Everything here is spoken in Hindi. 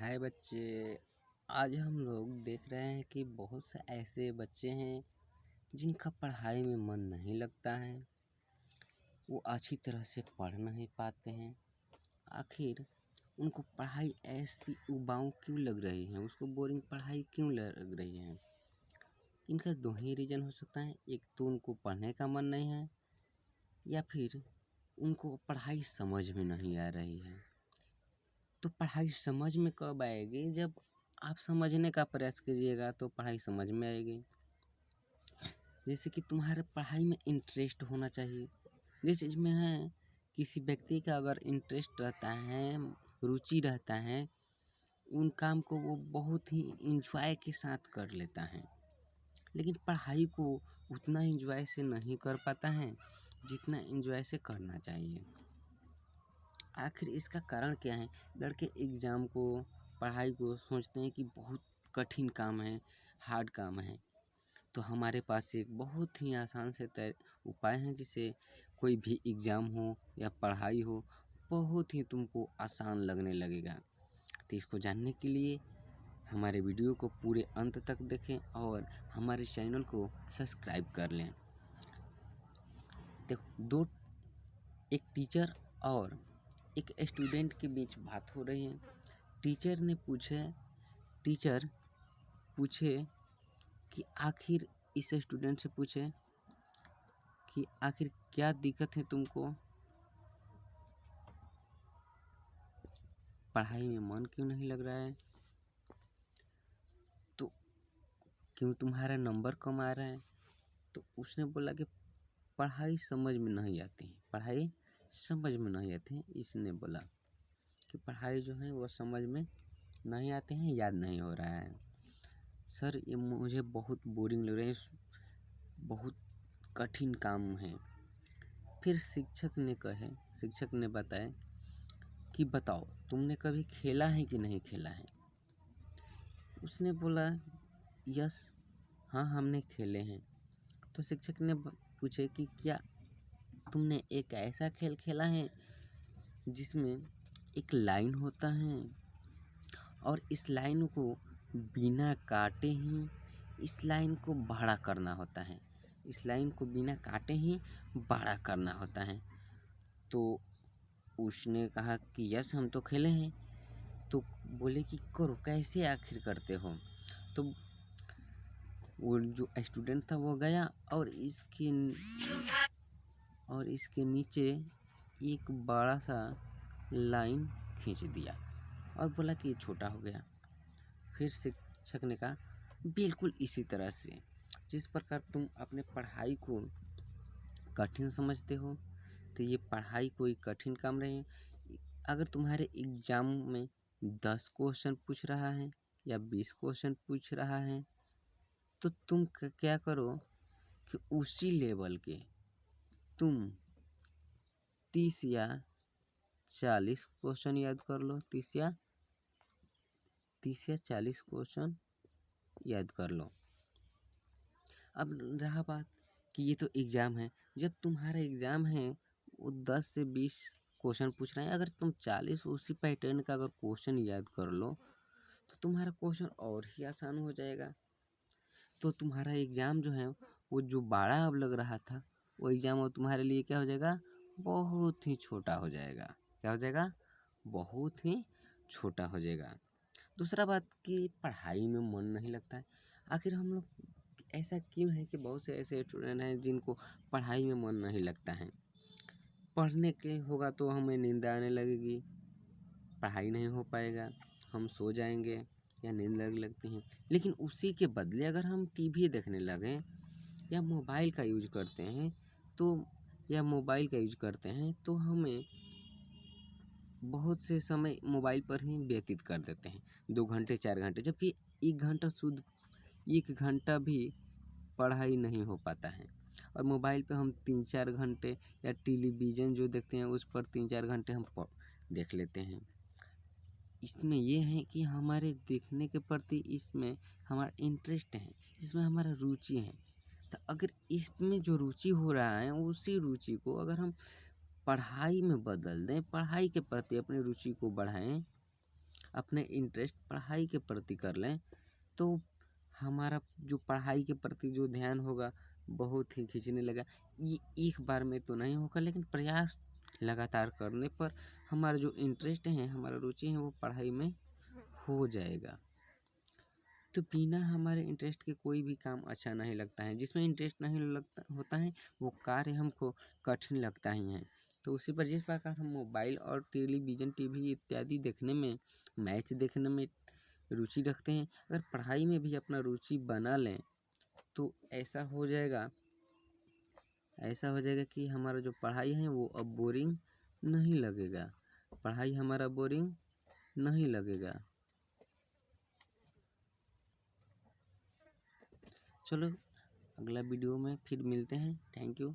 हाय बच्चे। आज हम लोग देख रहे हैं कि बहुत से ऐसे बच्चे हैं जिनका पढ़ाई में मन नहीं लगता है। वो अच्छी तरह से पढ़ नहीं पाते हैं। आखिर उनको पढ़ाई ऐसी उबाऊ क्यों लग रही है, उसको बोरिंग पढ़ाई क्यों लग रही है। इनका दो ही रीज़न हो सकता है, एक तो उनको पढ़ने का मन नहीं है या फिर उनको पढ़ाई समझ में नहीं आ रही है। तो पढ़ाई समझ में कब आएगी? जब आप समझने का प्रयास कीजिएगा तो पढ़ाई समझ में आएगी। जैसे कि तुम्हारे पढ़ाई में इंटरेस्ट होना चाहिए। जिस चीज़ में है, किसी व्यक्ति का अगर इंटरेस्ट रहता है, रुचि रहता है, उन काम को वो बहुत ही इंजॉय के साथ कर लेता है। लेकिन पढ़ाई को उतना इंजॉय से नहीं कर पाता है जितना इंजॉय से करना चाहिए। आखिर इसका कारण क्या है? लड़के एग्ज़ाम को, पढ़ाई को सोचते हैं कि बहुत कठिन काम है, हार्ड काम है। तो हमारे पास एक बहुत ही आसान से उपाय हैं जिससे कोई भी एग्ज़ाम हो या पढ़ाई हो, बहुत ही तुमको आसान लगने लगेगा। तो इसको जानने के लिए हमारे वीडियो को पूरे अंत तक देखें और हमारे चैनल को सब्सक्राइब कर लें। देखो, एक टीचर और एक स्टूडेंट के बीच बात हो रही है। टीचर पूछे कि आखिर इस स्टूडेंट से पूछे कि आखिर क्या दिक्कत है तुमको, पढ़ाई में मन क्यों नहीं लग रहा है, तो क्यों तुम्हारा नंबर कम आ रहा है। तो उसने बोला कि पढ़ाई समझ में नहीं आती है, पढ़ाई समझ में नहीं आती है। इसने बोला कि पढ़ाई जो है वो समझ में नहीं आते हैं, याद नहीं हो रहा है। सर, ये मुझे बहुत बोरिंग लग रहा है, बहुत कठिन काम है। फिर शिक्षक ने बताया कि बताओ तुमने कभी खेला है कि नहीं खेला है। उसने बोला यस, हाँ हमने खेले हैं। तो शिक्षक ने पूछे कि क्या तुमने एक ऐसा खेल खेला है जिसमें एक लाइन होता है और इस लाइन को बिना काटे ही इस लाइन को बड़ा करना होता है, इस लाइन को बिना काटे ही बड़ा करना होता है। तो उसने कहा कि यस हम तो खेले हैं। तो बोले कि करो, कैसे आखिर करते हो। तो वो जो स्टूडेंट था वो गया और इसके नीचे एक बड़ा सा लाइन खींच दिया और बोला कि ये छोटा हो गया। फिर शिक्षक ने कहा बिल्कुल इसी तरह से जिस प्रकार तुम अपने पढ़ाई को कठिन समझते हो, तो ये पढ़ाई कोई कठिन काम नहीं है। अगर तुम्हारे एग्जाम में 10 क्वेश्चन पूछ रहा है या 20 क्वेश्चन पूछ रहा है, तो तुम क्या करो कि उसी लेवल के तुम 30 या 40 क्वेश्चन याद कर लो। 30 या 40 क्वेश्चन याद कर लो। अब रहा बात कि ये तो एग्ज़ाम है। जब तुम्हारा एग्ज़ाम है वो 10 से 20 क्वेश्चन पूछ रहे हैं, अगर तुम 40 उसी पैटर्न का अगर क्वेश्चन याद कर लो तो तुम्हारा क्वेश्चन और ही आसान हो जाएगा। तो तुम्हारा एग्ज़ाम जो है वो जो बड़ा अब लग रहा था, वो एग्ज़ाम अब तुम्हारे लिए क्या हो जाएगा, बहुत ही छोटा हो जाएगा। क्या हो जाएगा? बहुत ही छोटा हो जाएगा। दूसरा बात कि पढ़ाई में मन नहीं लगता है। आखिर हम लोग ऐसा क्यों है कि बहुत से ऐसे स्टूडेंट हैं जिनको पढ़ाई में मन नहीं लगता है। पढ़ने के होगा तो हमें नींद आने लगेगी, पढ़ाई नहीं हो पाएगा, हम सो जाएंगे या नींद लगती है। लेकिन उसी के बदले अगर हम टीवी देखने लगें या मोबाइल का यूज करते हैं तो हमें बहुत से समय मोबाइल पर ही व्यतीत कर देते हैं, 2 घंटे 4 घंटे, जबकि 1 घंटा भी पढ़ाई नहीं हो पाता है। और मोबाइल पे हम 3-4 घंटे या टेलीविज़न जो देखते हैं उस पर 3-4 घंटे हम देख लेते हैं। इसमें ये है कि हमारे देखने के प्रति इसमें हमारा इंटरेस्ट है, इसमें हमारा रुचि है। तो अगर इसमें जो रुचि हो रहा है उसी रुचि को अगर हम पढ़ाई में बदल दें, पढ़ाई के प्रति अपनी रुचि को बढ़ाएं, अपने इंटरेस्ट पढ़ाई के प्रति कर लें तो हमारा जो पढ़ाई के प्रति जो ध्यान होगा बहुत ही खींचने लगा। ये एक बार में तो नहीं होगा, लेकिन प्रयास लगातार करने पर हमारा जो इंटरेस्ट है, हमारा रुचि है, वो पढ़ाई में हो जाएगा। तो बिना हमारे इंटरेस्ट के कोई भी काम अच्छा नहीं लगता है। जिसमें इंटरेस्ट नहीं लगता होता है वो कार्य हमको कठिन लगता ही है। तो उसी पर जिस प्रकार हम मोबाइल और टेलीविज़न टीवी इत्यादि देखने में, मैच देखने में रुचि रखते हैं, अगर पढ़ाई में भी अपना रुचि बना लें तो ऐसा हो जाएगा कि हमारा जो पढ़ाई है वो अब बोरिंग नहीं लगेगा। पढ़ाई हमारा बोरिंग नहीं लगेगा। चलो अगला वीडियो में फिर मिलते हैं। Thank you.